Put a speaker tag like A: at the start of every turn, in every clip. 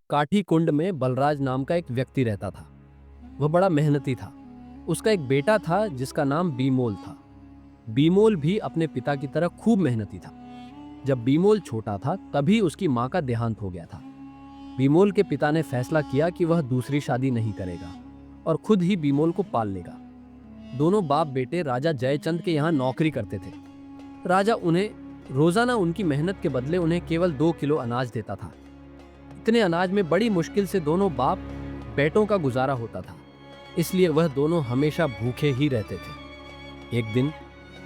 A: काठी कुंड में बलराज नाम का एक व्यक्ति रहता था। वह बड़ा मेहनती था। उसका एक बेटा था जिसका नाम बीमोल था। बीमोल भी अपने पिता की तरह खूब मेहनती था। जब बीमोल छोटा था तभी उसकी माँ का देहांत हो गया था। बीमोल के पिता ने फैसला किया कि वह दूसरी शादी नहीं करेगा और खुद ही बीमोल को पाल लेगा। दोनों बाप बेटे राजा जयचंद के यहाँ नौकरी करते थे। राजा उन्हें रोजाना उनकी मेहनत के बदले उन्हें केवल 2 किलो अनाज देता था। इतने अनाज में बड़ी मुश्किल से दोनों बाप बेटों का गुजारा होता था, इसलिए वह दोनों हमेशा भूखे ही रहते थे। एक दिन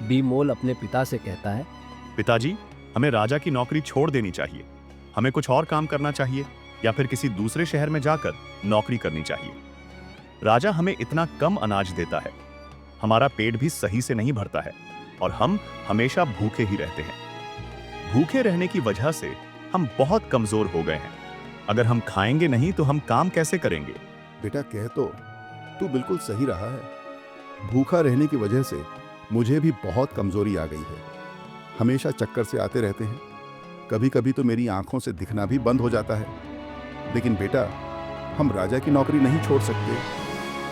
A: बीमोल अपने पिता से कहता है,
B: पिताजी, हमें राजा की नौकरी छोड़ देनी चाहिए। हमें कुछ और काम करना चाहिए या फिर किसी दूसरे शहर में जाकर नौकरी करनी चाहिए। राजा हमें इतना कम अनाज देता है, हमारा पेट भी सही से नहीं भरता है और हम हमेशा भूखे ही रहते हैं। भूखे रहने की वजह से हम बहुत कमजोर हो गए हैं। अगर हम खाएंगे नहीं तो हम काम कैसे करेंगे?
C: बेटा, कह तो तू बिल्कुल सही रहा है। भूखा रहने की वजह से मुझे भी बहुत कमजोरी आ गई है। हमेशा चक्कर से आते रहते हैं। कभी कभी तो मेरी आंखों से दिखना भी बंद हो जाता है। लेकिन बेटा, हम राजा की नौकरी नहीं छोड़ सकते।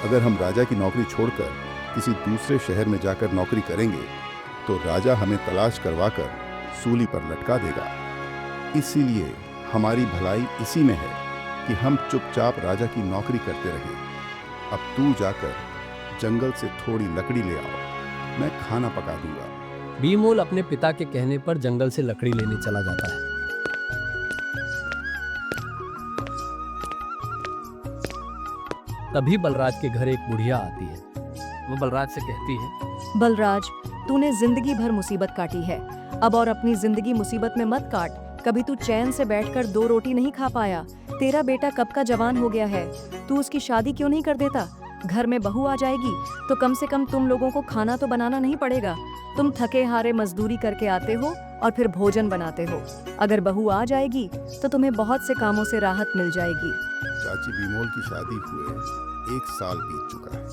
C: अगर हम राजा की नौकरी छोड़कर किसी दूसरे शहर में जाकर नौकरी करेंगे तो राजा हमें तलाश करवाकर सूली पर लटका देगा। इसीलिए हमारी भलाई इसी में है कि हम चुपचाप राजा की नौकरी करते रहें। अब तू जाकर जंगल से थोड़ी लकड़ी ले आओ, मैं खाना पका दूंगा।
A: बीमोल अपने पिता के कहने पर जंगल से लकड़ी लेने चला जाता है। तभी बलराज के घर एक बुढ़िया आती है। वो बलराज से कहती है,
D: बलराज, तूने जिंदगी भर मुसीबत काटी है, अब और अपनी जिंदगी मुसीबत में मत काट। कभी तू चैन से बैठकर 2 रोटी नहीं खा पाया। तेरा बेटा कब का जवान हो गया है, तू उसकी शादी क्यों नहीं कर देता? घर में बहू आ जाएगी तो कम से कम तुम लोगों को खाना तो बनाना नहीं पड़ेगा। तुम थके हारे मजदूरी करके आते हो और फिर भोजन बनाते हो। अगर बहू आ जाएगी तो तुम्हें बहुत से कामों से राहत मिल जाएगी।
C: चाची, बीमोल की शादी हुए 1 साल बीत चुका है।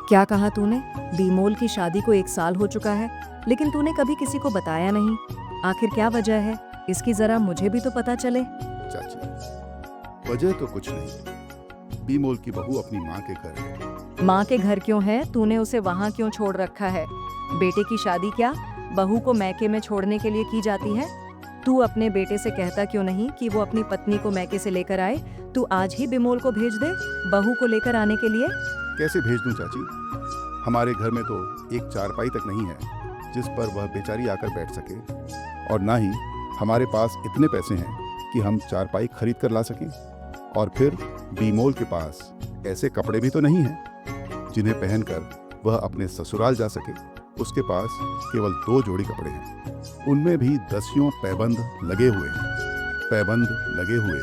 D: क्या कहा तूने? बीमोल की शादी को 1 साल हो चुका है, लेकिन तूने कभी किसी को बताया नहीं। आखिर क्या वजह है? इसकी जरा मुझे भी तो पता चले।
C: चाची, वजह तो कुछ नहीं। बीमोल की बहू अपनी माँ के घर है।
D: माँ के घर क्यों है? तूने उसे वहाँ क्यों छोड़ रखा है? बेटे की शादी क्या बहू को मैके में छोड़ने के लिए की जाती है? तू अपने बेटे से कहता क्यों नहीं कि वो अपनी पत्नी को मैके से लेकर आए? तू आज ही बीमोल को भेज दे बहू को लेकर आने के लिए।
C: कैसे भेज दूं चाची? हमारे घर में तो एक चारपाई तक नहीं है जिस पर वह बेचारी आकर बैठ सके, और ना ही हमारे पास इतने पैसे हैं कि हम चारपाई खरीद कर ला सकें। और फिर बीमोल के पास ऐसे कपड़े भी तो नहीं हैं जिन्हें पहनकर वह अपने ससुराल जा सके। उसके पास केवल 2 जोड़ी कपड़े हैं, उनमें भी दसियों पैबंद लगे हुए हैं। पैबंद लगे हुए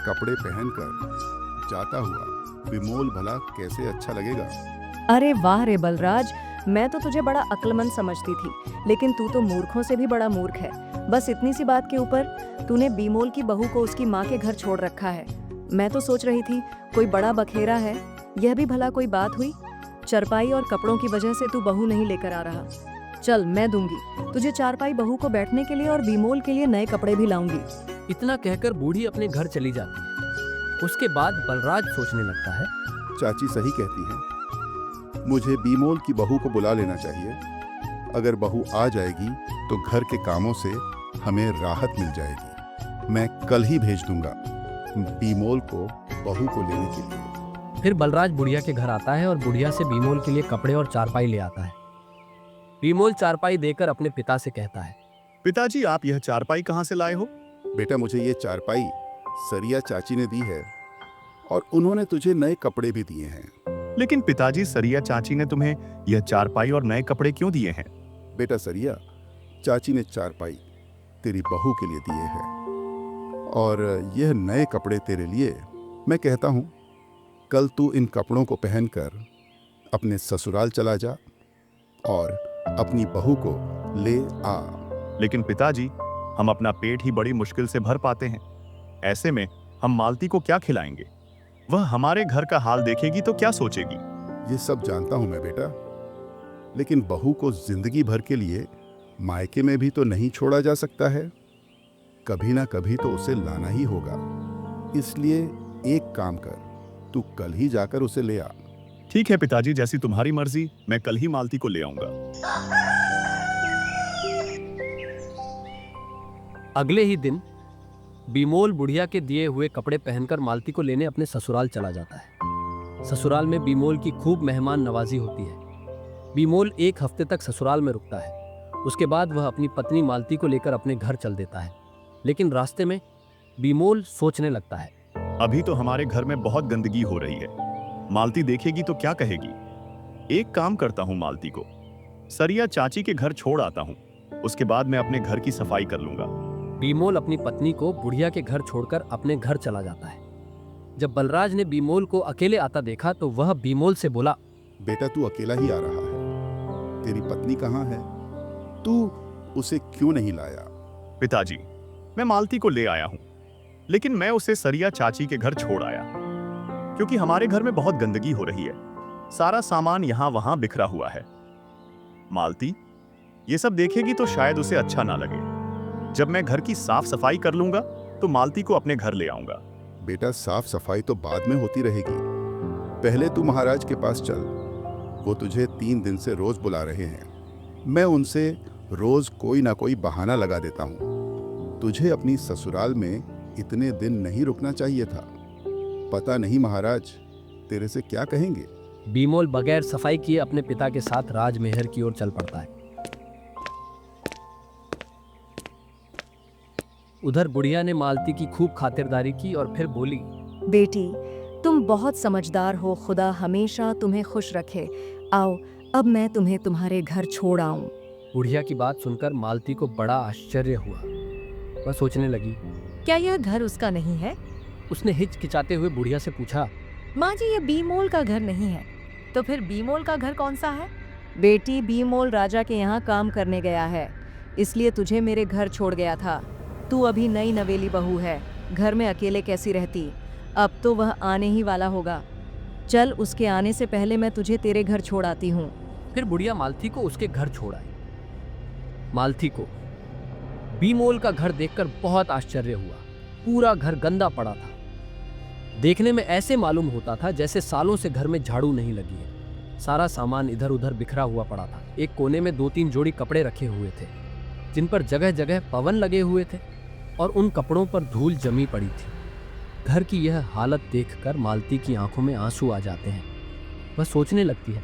C: कपड़े पहनकर जाता हुआ बीमोल भला कैसे अच्छा लगेगा?
D: अरे वाह रे बलराज, मैं तो तुझे बड़ा अक्लमंद समझती थी, लेकिन तू तो मूर्खों से भी बड़ा मूर्ख है। बस इतनी सी बात के ऊपर तूने बीमोल की बहू को उसकी माँ के घर छोड़ रखा है। मैं तो सोच रही थी कोई बड़ा बखेरा है। यह भी भला कोई बात हुई? चरपाई और कपड़ों की वजह से तू बहू नहीं लेकर आ रहा। चल, मैं दूंगी तुझे चारपाई बहू को बैठने के लिए, और बीमोल के लिए नए कपड़े भी लाऊंगी।
A: इतना कहकर बूढ़ी अपने घर चली जाती है। उसके बाद बलराज सोचने लगता है,
C: चाची सही कहती है, मुझे बीमोल की बहू को बुला लेना चाहिए। अगर बहू आ जाएगी तो घर के कामों से हमें राहत मिल जाएगी। मैं कल ही भेज दूंगा बीमोल को बहू को लेने के लिए।
A: फिर बलराज बुढ़िया के घर आता है और बुढ़िया से बीमोल के लिए कपड़े और चारपाई ले आता है। बीमोल चारपाई देकर अपने पिता से कहता है,
B: पिताजी, आप यह चारपाई कहाँ से लाए हो?
C: बेटा, मुझे ये चारपाई सरिया चाची ने दी है और उन्होंने तुझे नए कपड़े भी दिए हैं।
B: लेकिन पिताजी, सरिया चाची ने तुम्हें यह चारपाई और नए कपड़े क्यों दिए हैं?
C: बेटा सरिया, चाची ने चारपाई तेरी बहू के लिए दिए हैं और यह नए कपड़े तेरे लिए। मैं कहता हूँ कल तू इन कपड़ों को पहनकर अपने ससुराल चला जा और अपनी बहू को ले आ।
B: लेकिन पिताजी, हम अपना पेट ही बड़ी मुश्किल से भर पाते हैं। ऐसे में हम मालती को क्या खिलाएंगे? वह हमारे घर का हाल देखेगी तो क्या सोचेगी?
C: ये सब जानता हूं मैं बेटा, लेकिन बहू को जिंदगी भर के लिए मायके में भी तो नहीं छोड़ा जा सकता है। कभी ना कभी तो उसे लाना ही होगा। इसलिए एक काम कर, तू कल ही जाकर उसे ले आ।
B: ठीक है पिताजी, जैसी तुम्हारी मर्जी, मैं कल ही मालती को ले आऊंगा।
A: अगले ही दिन बीमोल बुढ़िया के दिए हुए कपड़े पहनकर मालती को लेने अपने ससुराल चला जाता है। ससुराल में बीमोल की खूब मेहमान नवाजी होती है। बीमोल एक हफ्ते तक ससुराल में रुकता है। उसके बाद वह अपनी पत्नी मालती को लेकर अपने घर चल देता है। लेकिन रास्ते में बीमोल सोचने लगता है,
B: अभी तो हमारे घर में बहुत गंदगी हो रही है, मालती देखेगी तो क्या कहेगी। एक काम करता हूँ, मालती को सरिया चाची के घर छोड़ आता हूँ, उसके बाद मैं अपने घर की सफाई कर लूंगा।
A: बीमोल अपनी पत्नी को बुढ़िया के घर छोड़कर अपने घर चला जाता है। जब बलराज ने बीमोल को अकेले आता देखा तो वह बीमोल से बोला,
C: बेटा तू अकेला ही आ रहा है, तेरी पत्नी कहाँ है? तू उसे क्यों नहीं लाया?
B: पिताजी, मैं मालती को ले आया हूं, लेकिन मैं उसे सरिया चाची के घर छोड़ आया क्योंकि हमारे घर में बहुत गंदगी हो रही है। सारा सामान यहां वहां बिखरा हुआ है। मालती ये सब देखेगी तो शायद उसे अच्छा ना लगे। जब मैं घर की साफ सफाई कर लूंगा तो मालती को अपने घर ले आऊंगा।
C: बेटा साफ सफाई तो बाद में होती रहेगी, पहले तू महाराज के पास चल। वो तुझे 3 दिन से रोज बुला रहे हैं। मैं उनसे रोज कोई ना कोई बहाना लगा देता हूँ। तुझे अपनी ससुराल में इतने दिन नहीं रुकना चाहिए था। पता नहीं महाराज तेरे से क्या कहेंगे।
A: बीमोल बगैर सफाई किए अपने पिता के साथ राजमहल की ओर चल पड़ता है। उधर बुढ़िया ने मालती की खूब खातिरदारी की और फिर बोली,
D: बेटी तुम बहुत समझदार हो, खुदा हमेशा तुम्हें खुश रखे। आओ अब मैं तुम्हें तुम्हारे घर छोड़ आऊं।
A: बुढ़िया की बात सुनकर मालती को बड़ा आश्चर्य हुआ। वह सोचने लगी।
D: क्या यह घर उसका नहीं है?
A: उसने हिचकिचाते हुए बुढ़िया से पूछा,
D: माँ जी ये बीमोल का घर नहीं है। तो फिर बीमोल का घर कौन सा है? बेटी बीमोल राजा के यहाँ काम करने गया है, इसलिए तुझे मेरे घर छोड़ गया था। तू अभी नई नवेली बहू है, घर में अकेले कैसी रहती? अब तो वह आने ही वाला होगा। चल उसके आने से पहले मैं तुझे तेरे घर छोड़ आती हूँ।
A: फिर बुढ़िया मालती को उसके घर छोड़ आई। मालती को बीमोल का घर देखकर बहुत आश्चर्य हुआ। पूरा घर गंदा पड़ा था। देखने में ऐसे मालूम होता था जैसे सालों से घर में झाड़ू नहीं लगी है। सारा सामान इधर उधर बिखरा हुआ पड़ा था। एक कोने में 2-3 जोड़ी कपड़े रखे हुए थे जिन पर जगह जगह पवन लगे हुए थे और उन कपड़ों पर धूल जमी पड़ी थी। घर की यह हालत देखकर मालती की आंखों में आंसू आ जाते हैं। वह सोचने लगती है,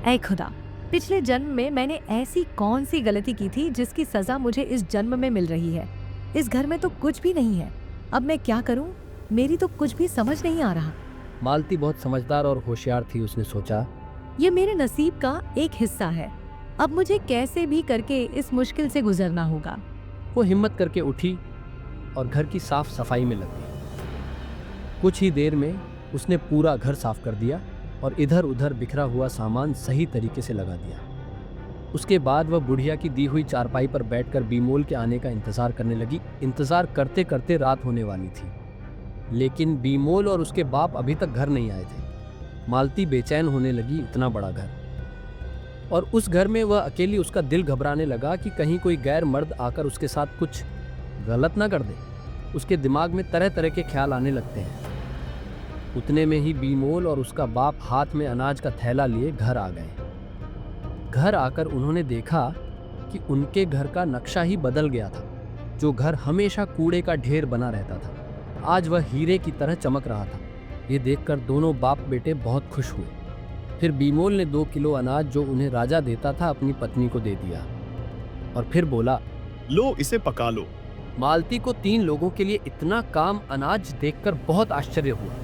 E: ऐ खुदा, पिछले जन्म में मैंने ऐसी कौन सी गलती की थी जिसकी सजा मुझे इस जन्म में मिल रही है। इस घर में तो कुछ भी नहीं है। अब मैं क्या करूं? मेरी तो कुछ भी समझ नहीं आ रहा।
A: मालती बहुत समझदार और होशियार थी। उसने सोचा,
E: ये मेरे नसीब का एक हिस्सा है। अब मुझे कैसे भी करके इस मुश्किल से गुजरना होगा।
A: वो हिम्मत करके उठी और घर की साफ सफाई में लग गई। कुछ ही देर में उसने पूरा घर साफ कर दिया और इधर उधर बिखरा हुआ सामान सही तरीके से लगा दिया। उसके बाद वह बुढ़िया की दी हुई चारपाई पर बैठकर बीमोल के आने का इंतजार करने लगी। इंतजार करते करते रात होने वाली थी, लेकिन बीमोल और उसके बाप अभी तक घर नहीं आए थे। मालती बेचैन होने लगी। इतना बड़ा घर और उस घर में वह अकेली। उसका दिल घबराने लगा कि कहीं कोई गैर मर्द आकर उसके साथ कुछ गलत ना कर दे। उसके दिमाग में तरह तरह के ख्याल आने लगते हैं। उतने में ही बीमोल और उसका बाप हाथ में अनाज का थैला लिए घर आ गए। घर आकर उन्होंने देखा कि उनके घर का नक्शा ही बदल गया था। जो घर हमेशा कूड़े का ढेर बना रहता था, आज वह हीरे की तरह चमक रहा था। ये देखकर दोनों बाप बेटे बहुत खुश हुए। फिर बीमोल ने 2 किलो अनाज जो उन्हें राजा देता था अपनी पत्नी को दे दिया और फिर बोला,
B: लो इसे पका लो।
A: मालती को 3 लोगों के लिए इतना काम अनाज देखकर बहुत आश्चर्य हुआ।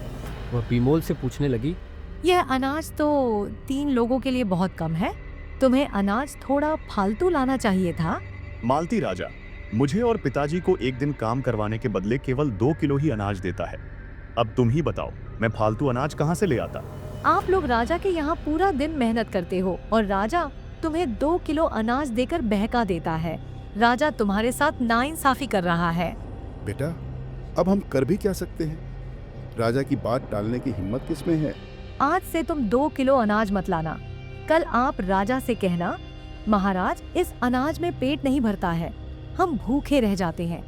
A: वह बीमोल से पूछने लगी,
E: यह अनाज तो 3 लोगों के लिए बहुत कम है। तुम्हें अनाज थोड़ा फालतू लाना चाहिए था।
B: मालती राजा मुझे और पिताजी को एक दिन काम करवाने के बदले केवल 2 किलो ही अनाज देता है। अब तुम ही बताओ, मैं फालतू अनाज कहाँ से ले आता?
E: आप लोग राजा के यहाँ पूरा दिन मेहनत करते हो और राजा तुम्हें 2 किलो अनाज देकर बहका देता है। राजा तुम्हारे साथ नाइंसाफी कर रहा है।
C: बेटा अब हम कर भी क्या सकते हैं? राजा की बात टालने की हिम्मत किसमें है?
E: आज से तुम 2 किलो अनाज मत लाना। कल आप राजा से कहना, महाराज इस अनाज में पेट नहीं भरता है, हम भूखे रह जाते हैं।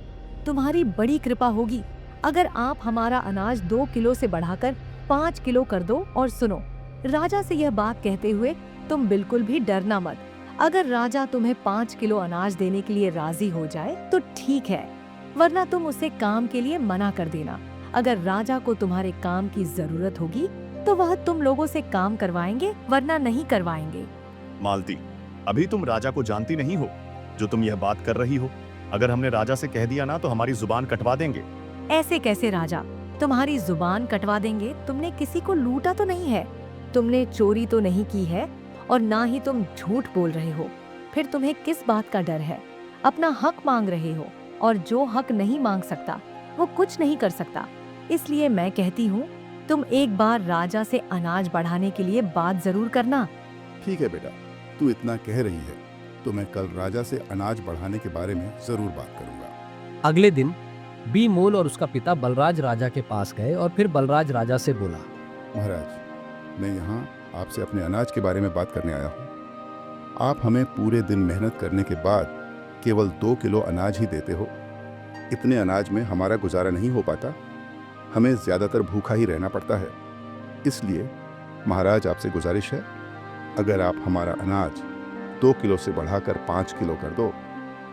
E: तुम्हारी बड़ी कृपा होगी अगर आप हमारा अनाज 2 किलो से बढ़ाकर 5 किलो कर दो। और सुनो, राजा से यह बात कहते हुए तुम बिल्कुल भी डरना मत। अगर राजा तुम्हें 5 किलो अनाज देने के लिए राजी हो जाए तो ठीक है, वरना तुम उसे काम के लिए मना कर देना। अगर राजा को तुम्हारे काम की जरूरत होगी तो वह तुम लोगों से काम करवाएंगे, वरना नहीं करवाएंगे।
B: मालती, अभी तुम राजा को जानती नहीं हो जो तुम यह बात कर रही हो। अगर हमने राजा से कह दिया ना तो हमारी जुबान कटवा देंगे।
E: ऐसे कैसे राजा, तुम्हारी जुबान कटवा देंगे? तुमने किसी को लूटा तो नहीं है, तुमने चोरी तो नहीं की है, और ना ही तुम झूठ बोल रहे हो। फिर तुम्हें किस बात का डर है? अपना हक मांग रहे हो, और जो हक नहीं मांग सकता वो कुछ नहीं कर सकता। इसलिए मैं कहती हूँ, तुम एक बार राजा से अनाज बढ़ाने के लिए बात जरूर करना।
C: ठीक है बेटा, तू इतना कह रही है तो मैं कल राजा से अनाज बढ़ाने के बारे में जरूर बात करूंगा।
A: अगले दिन बीमोल और उसका पिता बलराज राजा के पास गए और फिर बलराज राजा से बोला,
C: महाराज, मैं यहाँ आपसे अपने अनाज के बारे में बात करने आया हूँ। आप हमें पूरे दिन मेहनत करने के बाद केवल 2 किलो अनाज ही देते हो। इतने अनाज में हमारा गुजारा नहीं हो पाता, हमें ज़्यादातर भूखा ही रहना पड़ता है। इसलिए महाराज आपसे गुजारिश है, अगर आप हमारा अनाज 2 किलो से बढ़ाकर 5 किलो कर दो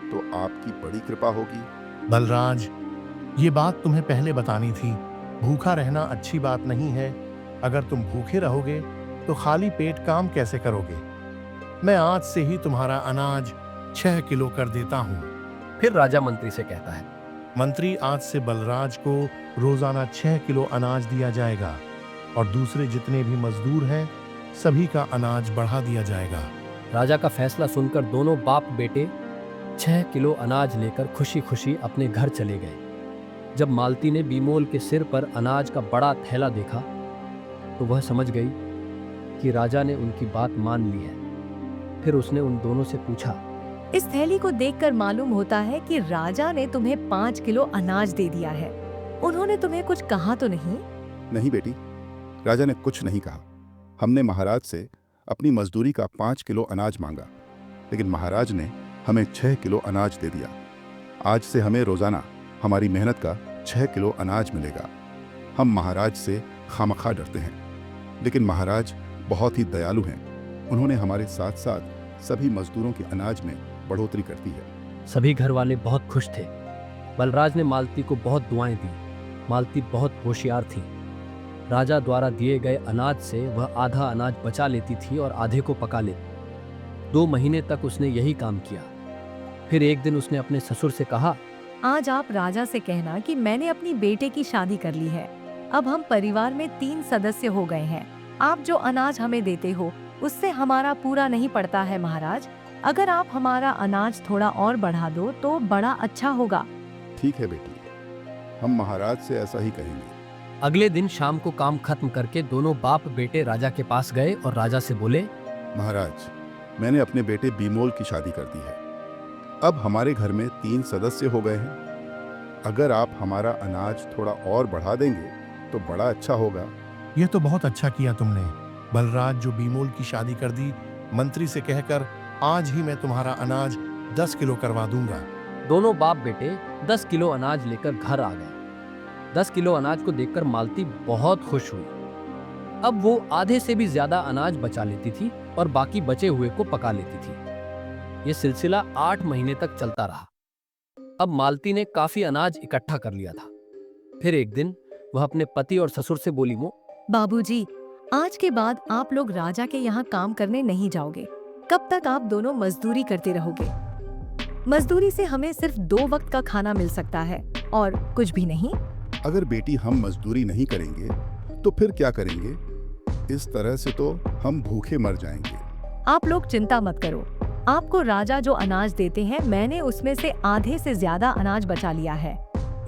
C: तो आपकी बड़ी कृपा होगी।
F: बलराज, ये बात तुम्हें पहले बतानी थी। भूखा रहना अच्छी बात नहीं है। अगर तुम भूखे रहोगे तो खाली पेट काम कैसे करोगे? मैं आज से ही तुम्हारा अनाज 6 किलो कर देता हूँ।
A: फिर राजा मंत्री से कहता है,
F: मंत्री, आज से बलराज को रोजाना 6 किलो अनाज दिया जाएगा, और दूसरे जितने भी मजदूर हैं सभी का अनाज बढ़ा दिया जाएगा।
A: राजा का फैसला सुनकर दोनों बाप बेटे 6 किलो अनाज लेकर खुशी खुशी अपने घर चले गए। जब मालती ने बीमोल के सिर पर अनाज का बड़ा थैला देखा तो वह समझ गई कि राजा ने उनकी बात मान ली है। फिर उसने उन दोनों से पूछा,
E: इस थैली को देखकर मालूम होता है कि राजा ने तुम्हें 5 किलो अनाज दे दिया है। उन्होंने तुम्हें कुछ कहा तो नहीं?
C: नहीं बेटी, राजा ने कुछ नहीं कहा। हमने महाराज से अपनी मजदूरी का 5 किलो अनाज मांगा, लेकिन महाराज ने हमें 6 किलो अनाज दे दिया। आज से हमें रोजाना हमारी मेहनत का 6 किलो अनाज मिलेगा। हम महाराज से खामखा डरते हैं, लेकिन महाराज बहुत ही दयालु हैं। उन्होंने हमारे साथ साथ सभी मजदूरों के अनाज में बढ़ोतरी करती है।
A: सभी घर वाले बहुत खुश थे। बलराज ने मालती को बहुत दुआएं दी। मालती बहुत होशियार थी। राजा द्वारा दिए गए अनाज से वह आधा अनाज बचा लेती थी और आधे को पका लेती। 2 महीने तक उसने यही काम किया। फिर एक दिन उसने अपने ससुर से कहा,
E: आज आप राजा से कहना कि मैंने अपनी बेटे की शादी कर ली है। अब हम परिवार में 3 सदस्य हो गए हैं। आप जो अनाज हमें देते हो उससे हमारा पूरा नहीं पड़ता है महाराज। अगर आप हमारा अनाज थोड़ा और बढ़ा दो तो बड़ा अच्छा होगा।
C: ठीक है बेटी, हम महाराज से ऐसा ही कहेंगे।
A: अगले दिन शाम को काम खत्म करके दोनों बाप बेटे राजा के पास गए और राजा से बोले,
C: महाराज, मैंने अपने बेटे बीमोल की शादी कर दी है। अब हमारे घर में 3 सदस्य हो गए हैं। अगर आप हमारा अनाज थोड़ा और बढ़ा देंगे तो बड़ा अच्छा होगा।
F: यह तो बहुत अच्छा किया तुमने। बलराज जो बीमोल की शादी कर दी, मंत्री से कहकर आज ही मैं तुम्हारा अनाज 10 किलो करवा दूंगा।
A: दोनों बाप बेटे 10 किलो अनाज लेकर घर आ गए। 10 किलो अनाज को देखकर मालती बहुत खुश हुई। अब वो आधे से भी ज्यादा अनाज बचा लेती थी और बाकी बचे हुए को पका लेती थी। ये सिलसिला 8 महीने तक चलता रहा। अब मालती ने काफी अनाज इकट्ठा कर लिया था। फिर एक दिन वह अपने पति और ससुर से बोली,
E: बाबूजी, आज के बाद आप लोग राजा के यहाँ काम करने नहीं जाओगे। कब तक आप दोनों मजदूरी करते रहोगे? मजदूरी से हमें सिर्फ 2 वक्त का खाना मिल सकता है और कुछ भी नहीं।
C: अगर बेटी हम मजदूरी नहीं करेंगे तो फिर क्या करेंगे? इस तरह से तो हम भूखे मर जाएंगे।
E: आप लोग चिंता मत करो। आपको राजा जो अनाज देते हैं, मैंने उसमें से आधे से ज्यादा अनाज बचा लिया है।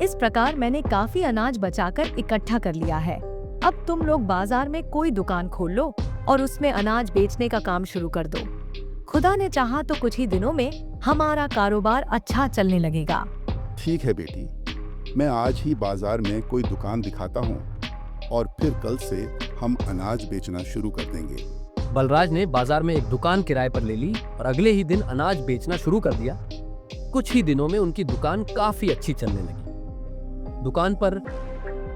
E: इस प्रकार मैंने काफी अनाज बचाकर इकट्ठा कर लिया है। अब तुम लोग बाजार में कोई दुकान खोल लो और उसमें अनाज बेचने का काम शुरू कर दो। खुदा ने चाहा तो कुछ ही दिनों में हमारा कारोबार अच्छा चलने लगेगा।
C: ठीक है बेटी, मैं आज ही बाजार में कोई दुकान दिखाता हूँ और फिर कल से हम अनाज बेचना शुरू कर देंगे।
A: बलराज ने बाजार में एक दुकान किराए पर ले ली और अगले ही दिन अनाज बेचना शुरू कर दिया। कुछ ही दिनों में उनकी दुकान काफी अच्छी चलने लगी। दुकान पर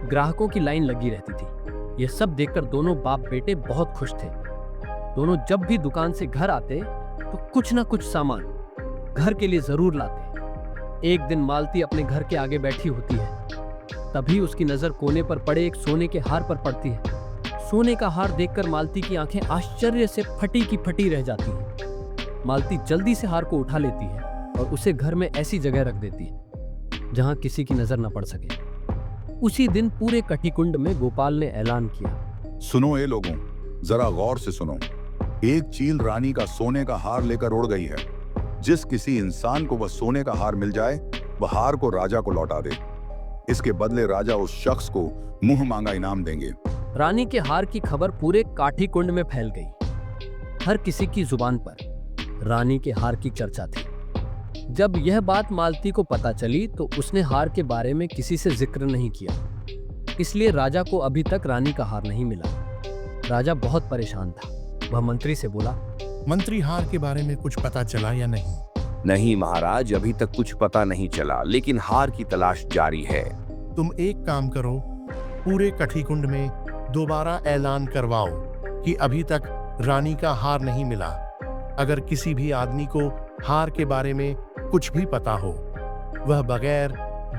A: ग्राहकों की लाइन लगी रहती थी। यह सब देखकर दोनों बाप बेटे बहुत खुश थे। दोनों जब भी दुकान से घर आते तो कुछ ना कुछ सामान घर के लिए जरूर लाते। एक दिन मालती अपने घर के आगे बैठी होती है, तभी उसकी नजर कोने पर पड़े एक सोने के हार पर पड़ती है। सोने का हार देखकर मालती की आंखें आश्चर्य से फटी की फटी रह जाती हैं। मालती जल्दी से हार को उठा लेती है और उसे घर में ऐसी जगह रख देती है जहां किसी की नजर न पड़ सके। उसी दिन पूरे कठीकुंड में गोपाल ने ऐलान किया,
C: सुनो ए लोगों, जरा गौर से सुनो। एक चील रानी का सोने का हार लेकर उड़ गई है। जिस किसी इंसान को वह सोने का हार मिल जाए, वह हार को राजा को लौटा दे। इसके बदले राजा उस शख्स को मुंह मांगा इनाम देंगे।
A: रानी के हार की खबर पूरे काठीकुंड में फैल गई। हर किसी की जुबान पर रानी के हार की चर्चा थी। जब यह बात मालती को पता चली तो उसने हार के बारे में किसी से जिक्र नहीं किया। इसलिए राजा को अभी तक रानी का हार नहीं मिला। राजा बहुत परेशान था। वह मंत्री से बोला,
F: मंत्री, हार के बारे में कुछ पता चला या नहीं?
G: नहीं महाराज, अभी तक कुछ पता नहीं चला, लेकिन हार की तलाश जारी है।
F: तुम एक काम करो, पूरे कठीकुंड में दोबारा ऐलान करवाओ कि अभी तक रानी का हार नहीं मिला। अगर किसी भी आदमी को हार के बारे में कुछ भी पता हो, वह बगैर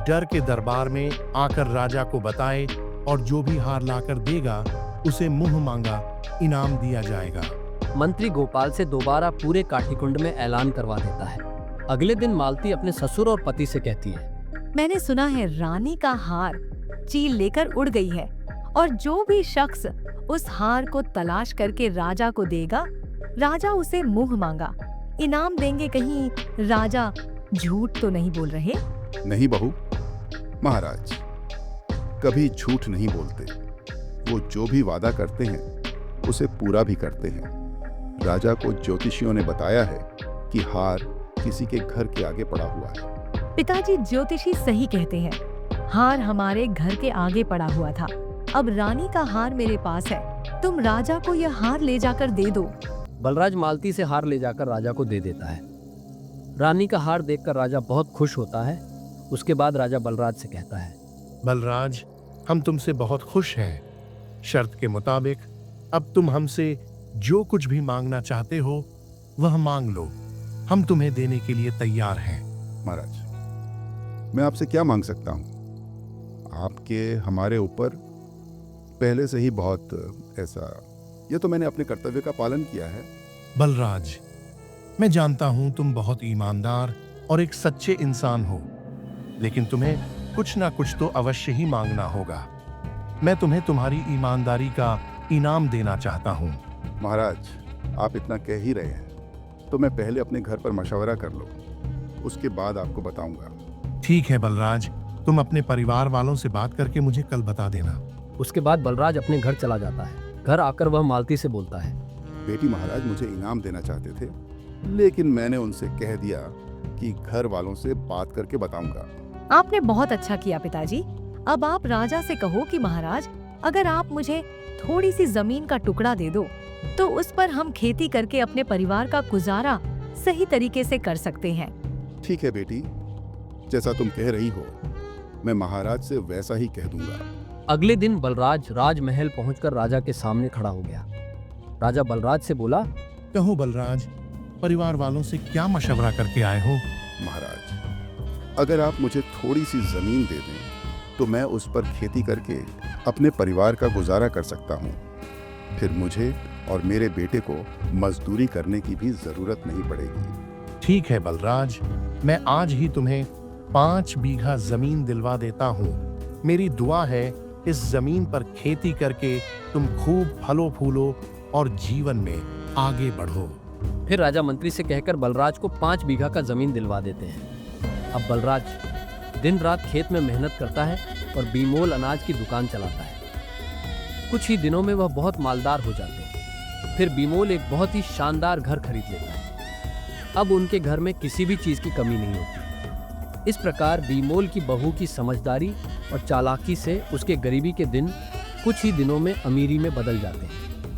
F: डर के दरबार में आकर राजा को बताए और जो भी हार लाकर देगा उसे मुंह मांगा इनाम दिया जाएगा।
A: मंत्री गोपाल से दोबारा पूरे काठीकुंड में ऐलान करवा देता है। अगले दिन मालती अपने ससुर और पति से कहती है,
E: मैंने सुना है रानी का हार चील लेकर उड़ गई है और जो भी शख्स उस हार को तलाश करके राजा को देगा, राजा उसे मुंह मांगा इनाम देंगे। कहीं राजा झूठ तो नहीं बोल रहे?
C: नहीं बहू, महाराज कभी झूठ नहीं बोलते। वो जो भी वादा करते हैं उसे पूरा भी करते हैं। राजा को ज्योतिषियों ने बताया है कि हार किसी के घर के आगे पड़ा हुआ है।
E: पिताजी, ज्योतिषी सही कहते हैं। हार हमारे घर के आगे पड़ा हुआ था। अब रानी का हार मेरे पास है। तुम राजा को यह हार ले जाकर दे दो।
A: बलराज मालती से हार ले जाकर राजा को दे देता है। रानी का हार देखकर राजा बहुत खुश होता है। उसके बाद राजा बलराज से कहता है,
F: बलराज, हम तुमसे बहुत खुश हैं। शर्त के मुताबिक अब तुम हमसे जो कुछ भी मांगना चाहते हो वह मांग लो। हम तुम्हें देने के लिए तैयार हैं।
C: महाराज, मैं आपसे क्या मांग सकता हूँ? आपके हमारे ऊपर पहले से ही बहुत ऐसा, यह तो मैंने अपने कर्तव्य का पालन किया है।
F: बलराज, मैं जानता हूं तुम बहुत ईमानदार और एक सच्चे इंसान हो, लेकिन तुम्हें कुछ ना कुछ तो अवश्य ही मांगना होगा। मैं तुम्हें तुम्हारी ईमानदारी का इनाम देना चाहता हूं।
C: महाराज, आप इतना कह ही रहे हैं तो मैं पहले अपने घर पर मशवरा कर लो, उसके बाद आपको बताऊंगा।
F: ठीक है बलराज, तुम अपने परिवार वालों से बात करके मुझे कल बता देना।
A: उसके बाद बलराज अपने घर चला जाता है। घर आकर वह मालती से बोलता है,
C: बेटी, महाराज मुझे इनाम देना चाहते थे, लेकिन मैंने उनसे कह दिया कि घर वालों से बात करके बताऊंगा।
E: आपने बहुत अच्छा किया पिताजी। अब आप राजा से कहो कि महाराज, अगर आप मुझे थोड़ी सी जमीन का टुकड़ा दे दो तो उस पर हम खेती करके अपने परिवार का गुजारा सही तरीके से कर सकते हैं।
C: ठीक है बेटी, जैसा तुम कह रही हो मैं महाराज से वैसा ही कह दूंगा।
A: अगले दिन बलराज राजमहल पहुंचकर राजा के सामने खड़ा हो गया। राजा बलराज से बोला,
F: कहो बलराज, परिवार वालों से क्या मशवरा करके आए हो?
C: महाराज, अगर आप मुझे थोड़ी सी जमीन दे दें तो मैं उस पर खेती करके अपने परिवार का गुजारा कर सकता हूँ। फिर मुझे और मेरे बेटे को मजदूरी करने की भी जरूरत नहीं पड़ेगी।
F: ठीक है बलराज, मैं आज ही तुम्हें 5 बीघा जमीन दिलवा देता हूँ। मेरी दुआ है इस जमीन पर खेती करके तुम खूब फलो फूलो और जीवन में आगे बढ़ो।
A: फिर राजा मंत्री से कहकर बलराज को 5 बीघा का जमीन दिलवा देते हैं। अब बलराज दिन रात खेत में मेहनत करता है और बीमोल अनाज की दुकान चलाता है। कुछ ही दिनों में वह बहुत मालदार हो जाते हैं। फिर बीमोल एक बहुत ही शानदार घर खरीद लेता है। अब उनके घर में किसी भी चीज की कमी नहीं होती। इस प्रकार बीमोल की बहू की समझदारी और चालाकी से उसके गरीबी के दिन कुछ ही दिनों में अमीरी में बदल जाते हैं।